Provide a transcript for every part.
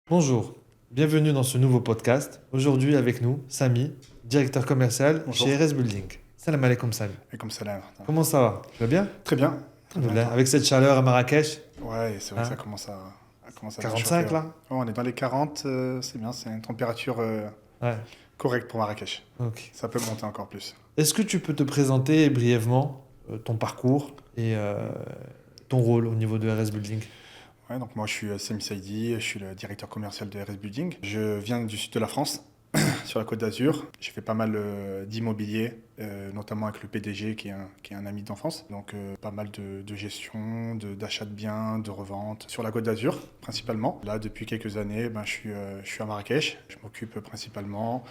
Bonjour, bienvenue dans ce nouveau podcast. Aujourd'hui avec nous, Samy, directeur commercial Bonjour. chez RS Building. Salam alaikum Samy. Et comme ça là. Comment ça va? Tu vas bien? Très bien. Très bien. Alhamdoulilah. Avec cette chaleur à Marrakech, Ouais, et c'est vrai que hein, ça commence à bien chauffer. 45 Ouais. là? Oh, on est dans les 40, c'est bien, c'est une température Ouais, correcte pour Marrakech. ok. Ça peut monter encore plus. Est-ce que tu peux te présenter brièvement ton parcours et ton rôle au niveau de RS Building? Ouais, donc moi je suis Sami Saidi, je suis le directeur commercial de RS Building. Je viens du sud de la France, sur la Côte d'Azur. J'ai fait pas mal d'immobilier, notamment avec le PDG qui est un ami d'enfance. Donc pas mal de gestion, d'achat de biens, de revente sur la Côte d'Azur principalement. Là depuis quelques années, je suis à Marrakech. Je m'occupe principalement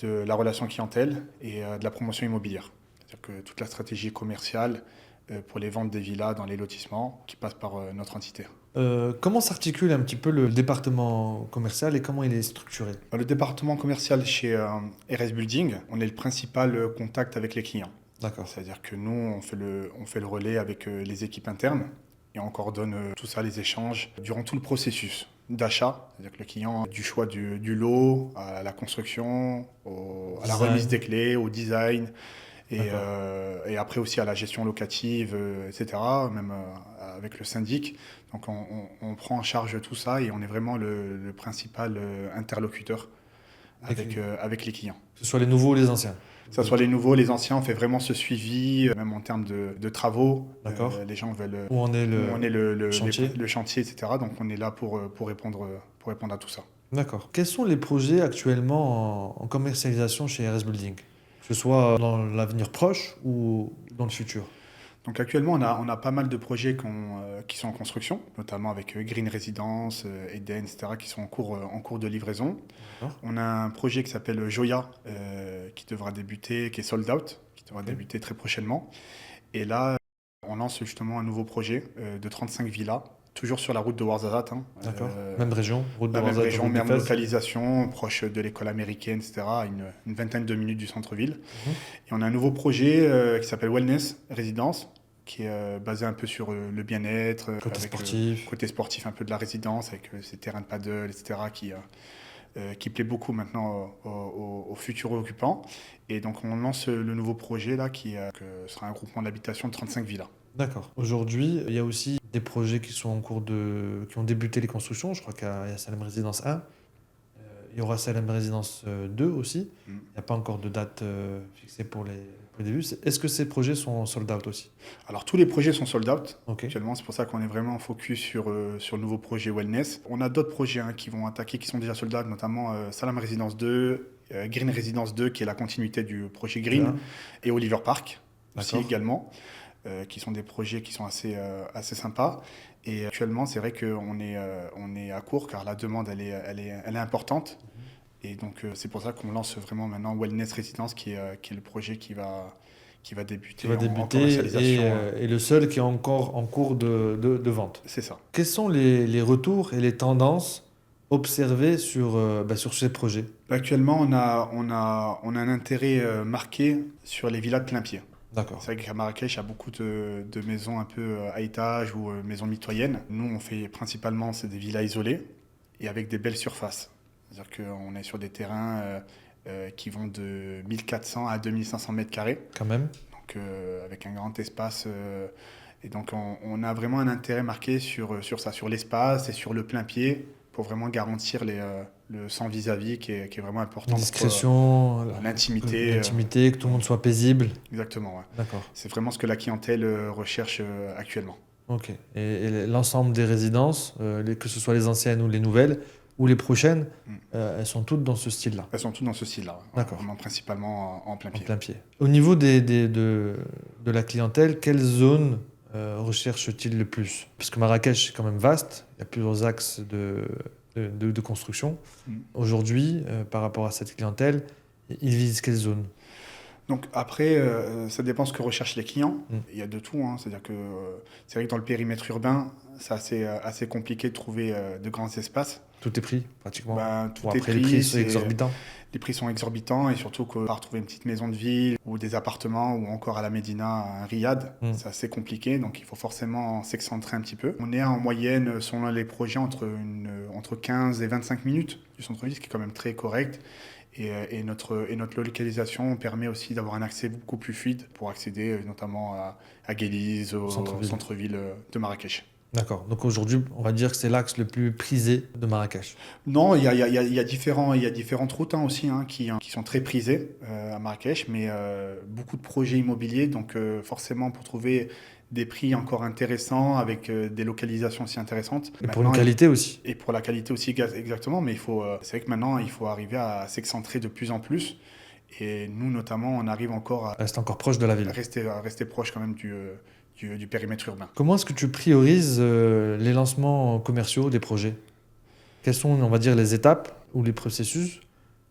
de la relation clientèle et de la promotion immobilière. C'est-à-dire que toute la stratégie commerciale pour les ventes des villas dans les lotissements qui passent par notre entité. Comment s'articule un petit peu le département commercial et comment il est structuré? Dans le département commercial chez RS Building, on est le principal contact avec les clients. D'accord. C'est-à-dire que nous, on fait le relais avec les équipes internes et on coordonne tout ça, les échanges, durant tout le processus d'achat. C'est-à-dire que le client, du choix du lot, à la construction, à la Design. remise des clés, au design, D'accord. et après aussi à la gestion locative, etc., même avec le syndic. Donc on prend en charge tout ça et on est vraiment le principal interlocuteur avec les clients. Que ce soit les nouveaux ou les anciens. Que ce soit les nouveaux, les anciens, on fait vraiment ce suivi, même en termes de travaux. D'accord. Les gens veulent Où en est où on est chantier? le chantier, etc. Donc on est là pour répondre à tout ça. D'accord. Quels sont les projets actuellement en commercialisation chez RS Building? Que ce soit dans l'avenir proche ou dans le futur? Donc actuellement, on a pas mal de projets qui sont en construction, notamment avec Green Residence, Eden, etc., qui sont en cours de livraison. D'accord. On a un projet qui s'appelle Joya, qui devra débuter, qui est sold out, qui devra Ok. débuter très prochainement. Et là, on lance justement un nouveau projet de 35 villas, toujours sur la route de Ouarzazate, hein, D'accord. Même région, route de la même Ouarzazate, région, route de même Fès. localisation, proche de l'école américaine, etc., à une vingtaine de minutes du centre-ville. Mhm. Et on a un nouveau projet qui s'appelle Wellness Résidence, qui est basé un peu sur le bien-être, Côté avec sportif. côté sportif un peu de la résidence, avec ces terrains de paddle, etc., qui plaît beaucoup maintenant aux futurs occupants. Et donc on lance le nouveau projet là, que sera un groupement d'habitation de 35 villas. D'accord. Aujourd'hui, il y a aussi des projets qui sont en cours qui ont débuté les constructions. Je crois qu'il y a Salem Résidence 1. Il y aura Salem Résidence 2 aussi. Mm. Il n'y a pas encore de date fixée pour les débuts. Est-ce que ces projets sont sold out aussi? Alors tous les projets sont sold out. Ok. Actuellement, c'est pour ça qu'on est vraiment focus sur le nouveau projet Wellness. On a d'autres projets qui vont attaquer, qui sont déjà sold out, notamment Salam Résidence 2, Green Résidence 2, qui est la continuité du projet Green, Bien. et Oliver Park aussi D'accord. également, qui sont des projets qui sont assez sympas. Et actuellement, c'est vrai on est à court car la demande, elle est importante. Et donc, c'est pour ça qu'on lance vraiment maintenant Wellness Résidence, qui est le projet qui va Qui débuter va en débuter commercialisation. et le seul qui est encore en cours de vente. C'est ça. Quels sont les retours et les tendances observées sur ces projets? Actuellement, on a un intérêt marqué sur les villas de plein pied. D'accord. C'est vrai qu'à Marrakech, il y a beaucoup de maisons un peu à étage ou maisons mitoyennes. Nous, on fait principalement c'est des villas isolées et avec des belles surfaces. C'est-à-dire qu'on est sur des terrains qui vont de 1400 à 2500 mètres carrés, Quand même. donc avec un grand espace. Et donc, on a vraiment un intérêt marqué sur ça, sur l'espace et sur le plein pied, pour vraiment garantir le sans vis-à-vis qui est vraiment Une important pour discrétion, l'intimité. l'intimité, que tout le monde soit paisible. Exactement, ouais. D'accord. C'est vraiment ce que la clientèle recherche actuellement. Ok. Et l'ensemble des résidences, que ce soit les anciennes ou les nouvelles, ou les prochaines, Mm. elles sont toutes dans ce style-là, Elles sont toutes dans ce style-là, ouais. d'accord, Vraiment principalement en plein en pied. plein pied. Au niveau de la clientèle, quelle zone recherche-t-il le plus? Parce que Marrakech, c'est quand même vaste, il y a plusieurs axes de construction. Mm. Aujourd'hui, par rapport à cette clientèle, ils visent quelle zone? Donc après, ça dépend ce que recherchent les clients. Mm. Il y a de tout, hein. C'est-à-dire que c'est vrai que dans le périmètre urbain, c'est assez compliqué de trouver de grands espaces. Tout est pris, pratiquement. Ben, Bon, tout est après, les prix pris, sont exorbitants. les prix sont exorbitants et surtout qu'on va retrouver une petite maison de ville ou des appartements ou encore à la Médina, un riad, Mm. c'est assez compliqué, donc il faut forcément s'excentrer un petit peu. On est en moyenne, selon les projets, entre 15 et 25 minutes du centre-ville, ce qui est quand même très correct. Et notre localisation permet aussi d'avoir un accès beaucoup plus fluide pour accéder notamment à Guéliz, au Centre-ville. centre-ville de Marrakech. D'accord. Donc aujourd'hui, on va dire que c'est l'axe le plus prisé de Marrakech. Non, il y a différentes routes hein, aussi hein, qui sont très prisées à Marrakech, mais beaucoup de projets immobiliers, donc forcément pour trouver des prix encore intéressants avec des localisations aussi intéressantes. Et pour une Maintenant, qualité aussi. et pour la qualité aussi exactement, mais c'est vrai que maintenant il faut arriver à s'excentrer de plus en plus. Et nous notamment, on arrive encore Reste encore proche de la ville. à rester proche quand même du périmètre urbain. Comment est-ce que tu priorises les lancements commerciaux des projets? Quelles sont, on va dire, les étapes ou les processus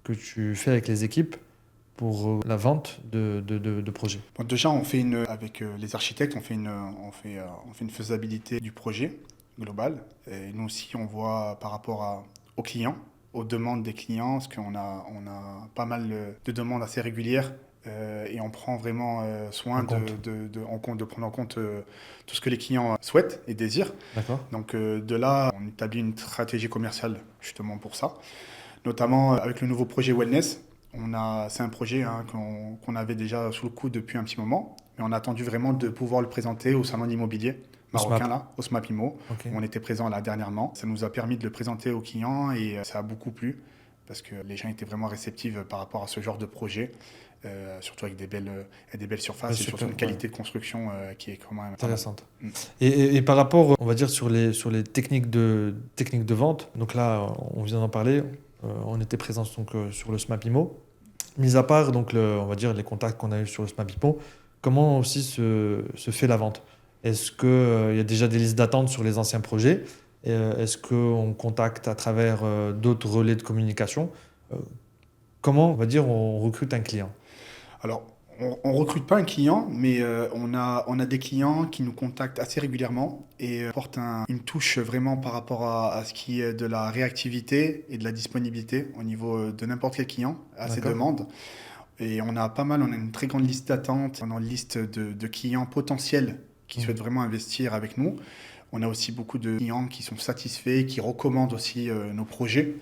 que tu fais avec les équipes pour la vente de projets? Bon, déjà, avec les architectes, on fait une faisabilité du projet global. Et nous aussi, on voit par rapport aux clients, aux demandes des clients, parce on a pas mal de demandes assez régulières. Et on prend vraiment soin de prendre en compte tout ce que les clients souhaitent et désirent. D'accord. Donc de là, on établit une stratégie commerciale justement pour ça. Notamment avec le nouveau projet Wellness. C'est un projet hein, qu'on avait déjà sous le coude depuis un petit moment, mais on a attendu vraiment de pouvoir le présenter au salon d'immobilier marocain, là, au SMAP IMO, Ok. où on était présent là dernièrement. Ça nous a permis de le présenter aux clients et ça a beaucoup plu parce que les gens étaient vraiment réceptifs par rapport à ce genre de projet, surtout avec des belles surfaces et surtout une qualité de construction qui est quand même intéressante. Mm. Et par rapport, on va dire, sur les techniques de vente, donc là, on vient d'en parler, on était présent donc, sur le SMAP IMO. Mis à part, donc, on va dire, les contacts qu'on a eu sur le SMAP IMO, comment aussi se fait la vente? Est-ce qu'il y a déjà des listes d'attente sur les anciens projets? Est-ce qu'on contacte à travers d'autres relais de communication? Euh, Comment, on va dire, on recrute un client? Alors, on ne recrute pas un client, mais on a des clients qui nous contactent assez régulièrement et apportent une touche vraiment par rapport à ce qui est de la réactivité et de la disponibilité au niveau de n'importe quel client à ces D'accord. demandes. Et on a une très grande liste d'attente, on a une liste de clients potentiels qui souhaitent vraiment investir avec nous. On a aussi beaucoup de clients qui sont satisfaits, qui recommandent aussi nos projets.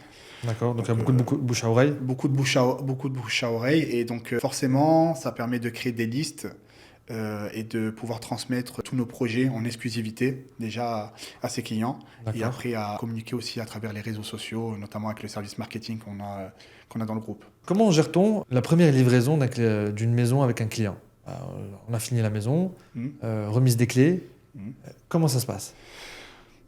D'accord, donc il y a Donc, beaucoup de bouche à oreille. beaucoup de bouche à oreille et donc forcément ça permet de créer des listes et de pouvoir transmettre tous nos projets en exclusivité déjà à ses clients et D'accord. après à communiquer aussi à travers les réseaux sociaux, notamment avec le service marketing qu'on a dans le groupe. Comment gère-t-on la première livraison d'une maison avec un client? On a fini la maison, Mm. remise des clés. Mm. Comment ça se passe?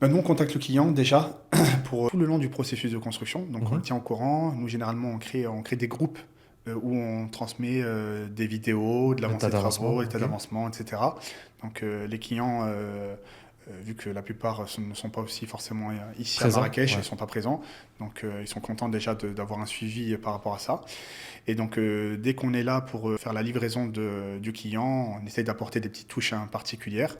Ben, nous on contacte le client déjà pour tout le long du processus de construction, donc on Mhm. le tient au courant. Nous généralement on crée des groupes où on transmet des vidéos, de l'avancée L'état de d'avancement, travaux, l'état ok. d'avancement, etc. Donc les clients, vu que la plupart ne sont pas aussi forcément ici Présent, à Marrakech, ouais. ils ne sont pas présents, donc ils sont contents déjà d'avoir un suivi par rapport à ça. Et donc dès qu'on est là pour faire la livraison du client, on essaye d'apporter des petites touches hein, particulières.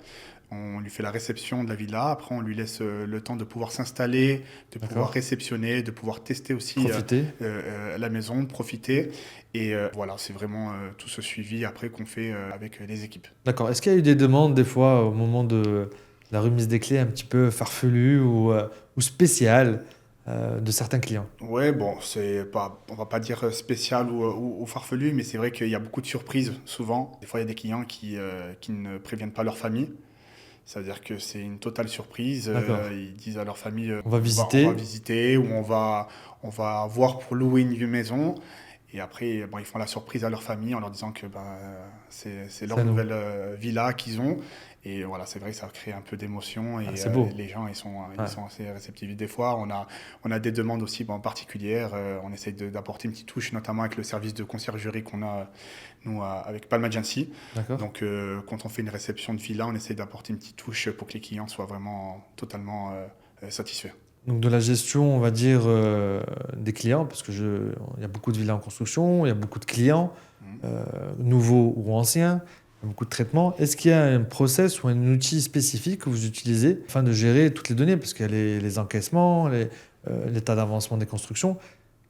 On lui fait la réception de la villa, après on lui laisse le temps de pouvoir s'installer, de D'accord. pouvoir réceptionner, de pouvoir tester aussi Profiter. la maison, de profiter. Et voilà, c'est vraiment tout ce suivi après qu'on fait avec les équipes. D'accord. Est-ce qu'il y a eu des demandes des fois au moment de la remise des clés un petit peu farfelues ou spéciales de certains clients? Ouais, bon, on va pas dire spécial ou farfelu, mais c'est vrai qu'il y a beaucoup de surprises souvent. Des fois, il y a des clients qui ne préviennent pas leur famille. C'est-à-dire que c'est une totale surprise. D'accord. Ils disent à leur famille, On va visiter. on va visiter ou on va voir pour louer une maison. Et après, bon, ils font la surprise à leur famille en leur disant que c'est leur C'est à nous. nouvelle villa qu'ils ont. Et voilà, c'est vrai que ça crée un peu d'émotion et c'est beau. les gens, ils Ouais. sont assez réceptifs. Des fois, on a des demandes aussi particulières. On essaye d'apporter une petite touche, notamment avec le service de conciergerie qu'on a, nous, avec Palm Agency. D'accord. Donc, quand on fait une réception de villa, on essaye d'apporter une petite touche pour que les clients soient vraiment totalement satisfaits. donc de la gestion, on va dire, des clients, parce que il y a beaucoup de villas en construction, il y a beaucoup de clients, Mhm. nouveaux ou anciens, il y a beaucoup de traitements. Est-ce qu'il y a un process ou un outil spécifique que vous utilisez afin de gérer toutes les données? Parce qu'il y a les encaissements, l'état d'avancement des constructions.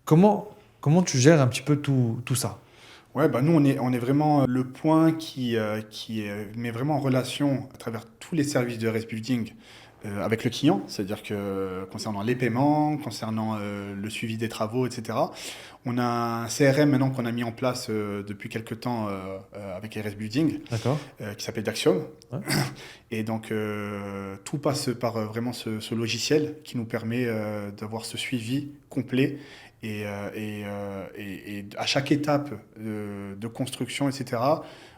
Comment, comment tu gères un petit peu tout ça? Ouais, bah nous, on est vraiment le point met vraiment en relation à travers tous les services de RS Building avec le client, c'est-à-dire que concernant les paiements, concernant le suivi des travaux, etc. On a un CRM maintenant qu'on a mis en place depuis quelques temps avec RS Building D'accord? qui s'appelle Daxium. Ouais. Et donc tout passe par vraiment ce logiciel qui nous permet d'avoir ce suivi complet et à chaque étape de construction, etc.,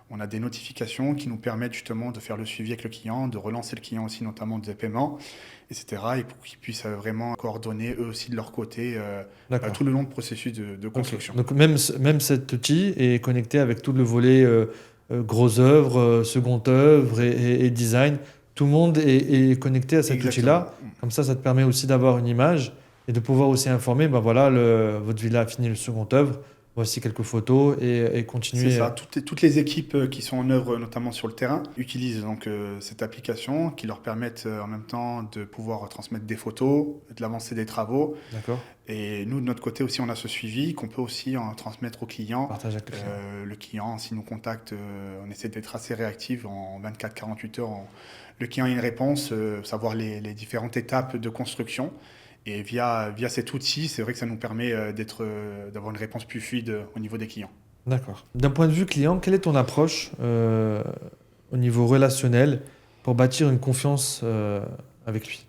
on a des notifications qui nous permettent justement de faire le suivi avec le client, de relancer le client aussi, notamment des paiements, etc. Et pour qu'ils puissent vraiment coordonner eux aussi de leur côté tout D'accord. le long du processus de Ok. construction. Donc même cet outil est connecté avec tout le volet gros œuvre, second œuvre et design. Tout le monde est connecté à cet Exactement. outil-là. Comme ça te permet aussi d'avoir une image et de pouvoir aussi informer, ben voilà, votre villa a fini le second œuvre. Voici quelques photos et C'est continuer. ça, toutes les équipes qui sont en œuvre, notamment sur le terrain, utilisent donc cette application qui leur permettent en même temps de pouvoir transmettre des photos, de l'avancée des travaux. D'accord? Et nous, de notre côté aussi, on a ce suivi qu'on peut aussi en transmettre au client. Partage avec le client. Le client, s'il nous contacte, on essaie d'être assez réactif en 24-48 heures. Le client a une réponse, savoir les différentes étapes de construction. Et via cet outil, c'est vrai que ça nous permet d'avoir une réponse plus fluide au niveau des clients. D'accord. D'un point de vue client, quelle est ton approche au niveau relationnel pour bâtir une confiance avec lui?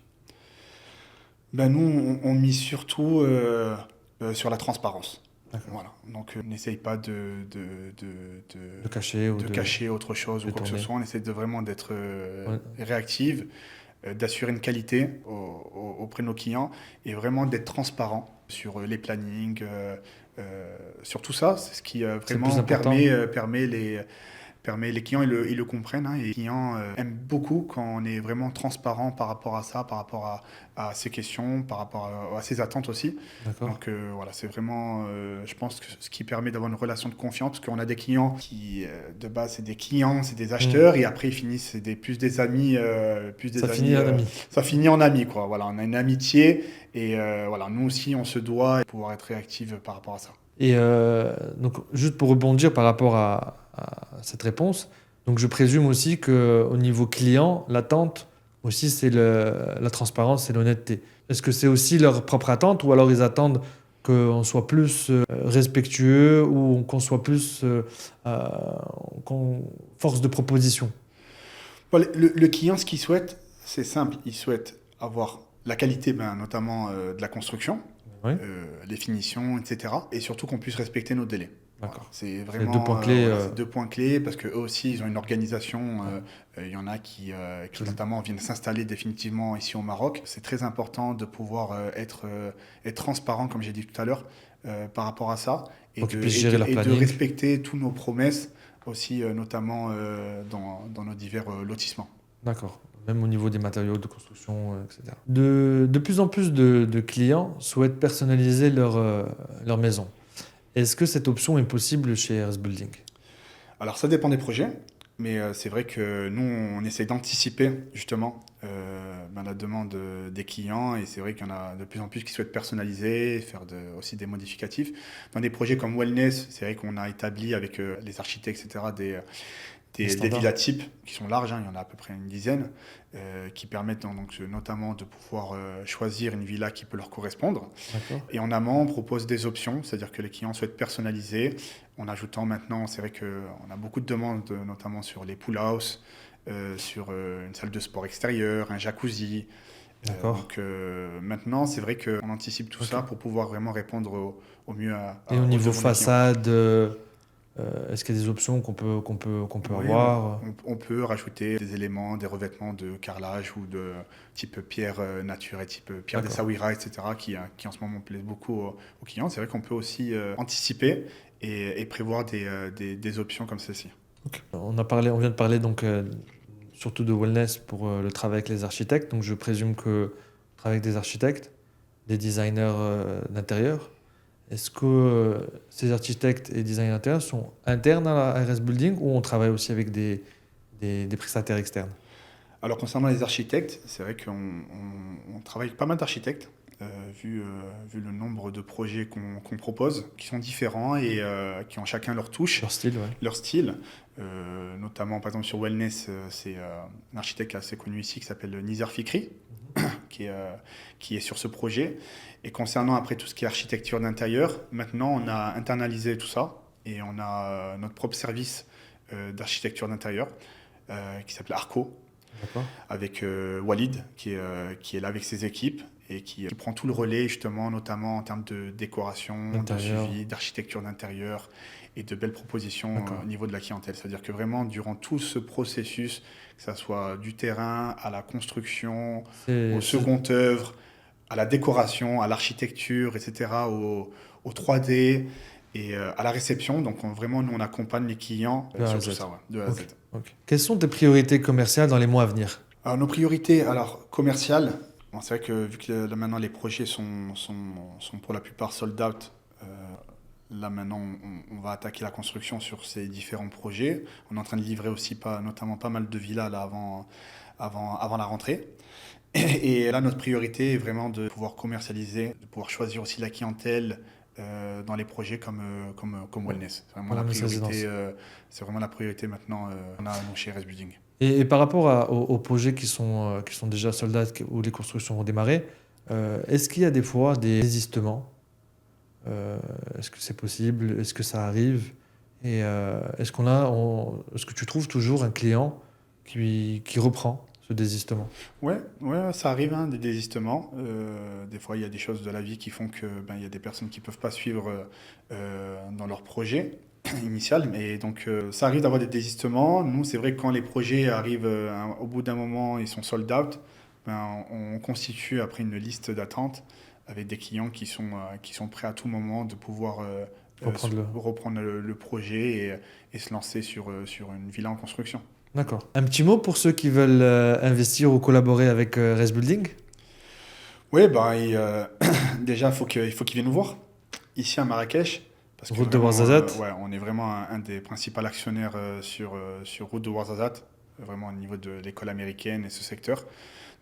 Ben nous, on mise surtout sur la transparence. D'accord. Voilà. Donc, on n'essaye pas De cacher ou de cacher autre chose ou quoi que ce détourner. soit. On essaie vraiment d'être Ouais. réactive, d'assurer une qualité auprès de nos clients et vraiment d'être transparent sur les plannings, sur tout ça. C'est ce qui C'est le plus vraiment important. permet les clients, ils le comprennent, hein, et les clients aiment beaucoup quand on est vraiment transparent par rapport à ça, par rapport à ces questions, par rapport à ces attentes aussi. D'accord. Donc voilà, c'est vraiment, je pense, que ce qui permet d'avoir une relation de confiance, parce qu'on a des clients qui, de base, c'est des clients, c'est des acheteurs, et après ils finissent, c'est plus des amis, Ça finit un ami. ça finit en amis, quoi. Voilà, on a une amitié, et voilà, nous aussi, on se doit de pouvoir être réactive par rapport à ça. Et donc, juste pour rebondir par rapport à cette réponse, donc je présume aussi qu'au niveau client, l'attente aussi, c'est la transparence et l'honnêteté. Est-ce que c'est aussi leur propre attente ou alors ils attendent qu'on soit plus respectueux ou qu'on soit plus euh, force de proposition? Bon, le client, ce qu'il souhaite, c'est simple. Il souhaite avoir la qualité, ben, notamment de la construction, Oui, les finitions, etc. Et surtout qu'on puisse respecter nos délais. Voilà. d'accord. C'est C'est les vraiment deux points clés. voilà, c'est deux points clés parce qu'eux aussi, ils ont une organisation. Il y en a qui Absolument. notamment viennent s'installer définitivement ici au Maroc. C'est très important de pouvoir être transparent, comme j'ai dit tout à l'heure, par rapport à ça et Pour qu'ils puissent gérer leur et de planning. respecter tous nos promesses aussi, notamment dans nos divers lotissements. D'accord. Même au niveau des matériaux de construction, etc. De plus en plus de clients souhaitent personnaliser leur maison. Est-ce que cette option est possible chez RS Building? Alors ça dépend des projets, mais c'est vrai que nous, on essaie d'anticiper justement la demande des clients et c'est vrai qu'il y en a de plus en plus qui souhaitent personnaliser, faire aussi des modificatifs. Dans des projets comme Wellness, c'est vrai qu'on a établi avec les architectes, etc., Les des standards. villas types qui sont larges, hein, il y en a à peu près une dizaine, qui permettent donc, notamment de pouvoir choisir une villa qui peut leur correspondre. D'accord. Et en amont, on propose des options, c'est-à-dire que les clients souhaitent personnaliser, en ajoutant maintenant, c'est vrai qu'on a beaucoup de demandes, notamment sur les pool house, sur une salle de sport extérieure, un jacuzzi. D'accord. Donc maintenant, c'est vrai qu'on anticipe tout Ok. ça pour pouvoir vraiment répondre au mieux Et au aux niveau demandes des clients. façade, est-ce qu'il y a des options qu'on peut Oui, avoir? on peut rajouter des éléments, des revêtements de carrelage ou de type pierre naturelle, type pierre des D'accord. Sawira, etc., qui en ce moment plaisent beaucoup aux clients. C'est vrai qu'on peut aussi anticiper et prévoir des options comme celle-ci. Ok. On vient de parler donc surtout de wellness pour le travail avec les architectes. Donc je présume que travailler avec des architectes. des designers d'intérieur. Est-ce que ces architectes et designers d'intérieur sont internes à la RS Building ou on travaille aussi avec des prestataires externes? Alors concernant les architectes, c'est vrai on travaille avec pas mal d'architectes, vu le nombre de projets qu'on propose, qui sont différents et qui ont chacun leur touche, Leur style, ouais. leur style. Notamment par exemple sur Wellness, c'est un architecte assez connu ici qui s'appelle Nizar Fikri, qui est sur ce projet. Et concernant après tout ce qui est architecture d'intérieur, maintenant on a internalisé tout ça et on a notre propre service d'architecture d'intérieur qui s'appelle Arco, D'accord. avec Walid qui est là avec ses équipes et qui prend tout le relais justement, notamment en termes de décoration, de D'intérieur. suivi, d'architecture d'intérieur et de belles propositions D'accord. au niveau de la clientèle. C'est-à-dire que vraiment, durant tout ce processus, que ce soit du terrain à la construction, au second œuvre, à la décoration, à l'architecture, etc., au 3D et à la réception. Donc vraiment, nous, on accompagne les clients De A à sur Z. tout ça, ouais, de A à Z. Ok. Quelles sont tes priorités commerciales dans les mois à venir? Alors, nos priorités commerciales, bon, c'est vrai que vu que là, maintenant les projets sont pour la plupart sold out, là maintenant on va attaquer la construction sur ces différents projets. On est en train de livrer aussi notamment pas mal de villas là, avant la rentrée. Et là notre priorité est vraiment de pouvoir commercialiser, de pouvoir choisir aussi la clientèle dans les projets comme Wellness. C'est vraiment, c'est vraiment la priorité maintenant qu'on a nous, chez RS Building. Et par rapport aux projets qui sont déjà soldats, où les constructions vont démarrer, est-ce qu'il y a des fois des désistements? Est-ce que c'est possible? Est-ce que ça arrive? Et est-ce que tu trouves toujours un client qui reprend ce désistement? Ouais, ça arrive, hein, des désistements. Des fois, il y a des choses de la vie qui font que il y a des personnes qui peuvent pas suivre dans leur projet initial. Mais donc, ça arrive d'avoir des désistements. Nous, c'est vrai que quand les projets arrivent au bout d'un moment, ils sont sold out, on constitue après une liste d'attente avec des clients qui sont prêts à tout moment de pouvoir reprendre le projet et se lancer sur une villa en construction. D'accord. Un petit mot pour ceux qui veulent investir ou collaborer avec RS Building? Oui, déjà, il faut qu'ils viennent nous voir, ici à Marrakech. Parce que Route de vraiment, Ouarzazate. ouais, on est vraiment un des principaux actionnaires sur Route de Ouarzazate, vraiment au niveau de l'école américaine et ce secteur.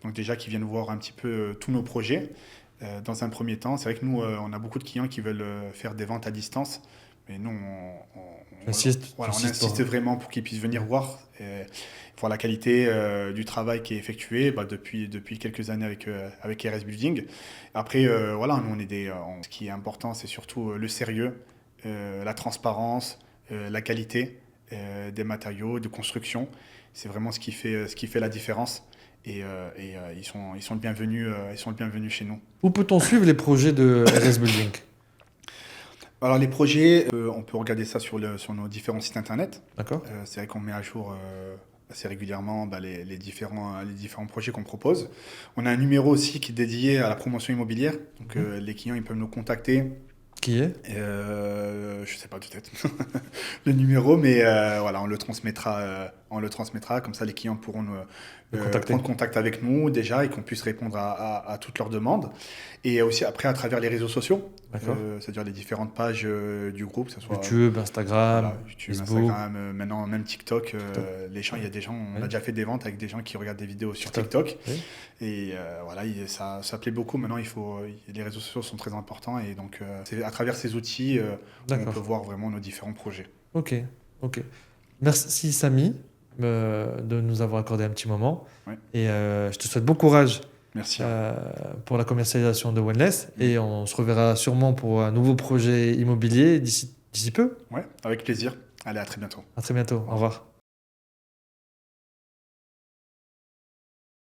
Donc déjà, qu'ils viennent voir un petit peu tous nos projets. Dans un premier temps, c'est vrai que nous, on a beaucoup de clients qui veulent faire des ventes à distance. Mais nous, on insiste vraiment pour qu'ils puissent venir voir la qualité du travail qui est effectué depuis quelques années avec RS Building. Après, nous, ce qui est important, c'est surtout le sérieux, la transparence, la qualité des matériaux, de construction. C'est vraiment ce qui fait la différence. Et ils sont le bienvenu chez nous. Où peut-on suivre les projets de RS Building? Alors les projets, on peut regarder ça sur nos différents sites internet. D'accord. C'est vrai qu'on met à jour assez régulièrement les différents projets qu'on propose. On a un numéro aussi qui est dédié à la promotion immobilière. Donc les clients ils peuvent nous contacter. Qui est? Je sais pas de tête le numéro, mais on le transmettra. Comme ça, les clients pourront prendre contact avec nous déjà et qu'on puisse répondre à toutes leurs demandes. Et aussi après à travers les réseaux sociaux, c'est-à-dire les différentes pages du groupe, que ce soit YouTube, Instagram, Facebook. Instagram, maintenant même TikTok. Il y a des gens, on a déjà fait des ventes avec des gens qui regardent des vidéos sur TikTok. Oui. Et ça plaît beaucoup. Maintenant, les réseaux sociaux sont très importants et donc c'est à travers ces outils on peut voir vraiment nos différents projets. Ok. Merci Samy de nous avoir accordé un petit moment. Ouais. Et je te souhaite bon courage. Merci. Pour la commercialisation de Wellness. Et on se reverra sûrement pour un nouveau projet immobilier d'ici peu. Ouais, avec plaisir. Allez, à très bientôt. À très bientôt. Au revoir.